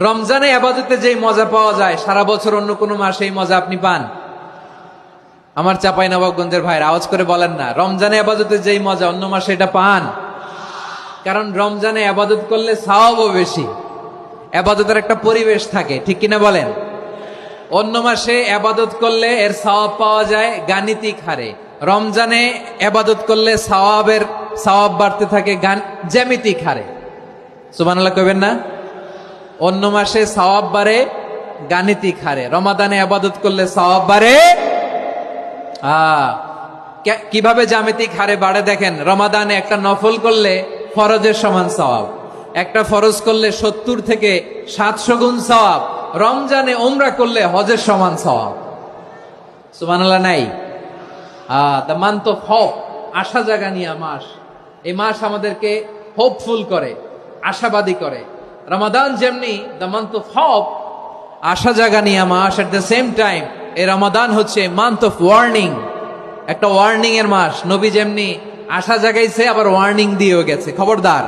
রমজানে আবাদতে যেই মজা পাওয়া যায় সারা বছর অন্য কোনো মাসে এই মজা আপনি পান? আমার চাঁপাইনবাবগঞ্জের ভাইরা আওয়াজ করে বলেন না, রমজানে আবাদতে যেই মজা অন্য মাসে এটা পান? কারণ রমজানে আবাদত করলে সওয়াবও বেশি, আবাদতের একটা পরিবেশ থাকে, ঠিক কিনা বলেন? অন্য মাসে আবাদত করলে এর সওয়াব পাওয়া যায় গাণিতিক হারে, রমজানে আবাদত করলে সওয়াব বাড়তে থাকে জ্যামিতিক হারে। সুবহানাল্লাহ কইবেন না? অন্য মাসে সওয়াব বাড়ে গাণিতিক হারে, রমাদানে আবাদত করলে সওয়াব বাড়ে কিভাবে জ্যামিতিক হারে বাড়ে দেখেন। রমাদানে একটা নফল করলে ফরজের সমান সওয়াব, একটা ফরজ করলে 70 থেকে 700 গুণ সওয়াব, রমজানে উমরা করলে হজের সমান সওয়াব। সুবহানাল্লাহ নাই? দ্য মান্থ অফ হোপ, আশা জাগানিয়া মাস। এই মাস আমাদেরকে হোপফুল করে, আশাবাদী করে। রমাদান যেমনি দ্য মান্থ অফ হোপ, আশা জাগানিয়া মাস, এট দ্য সেম টাইম এই রমাদান হচ্ছে মান্থ অফ ওয়ার্নিং, একটা ওয়ার্নিং এর মাস। নবী যেমনি আশা জাগাইছে আবার ওয়ার্নিং দিয়েও গেছে, খবরদার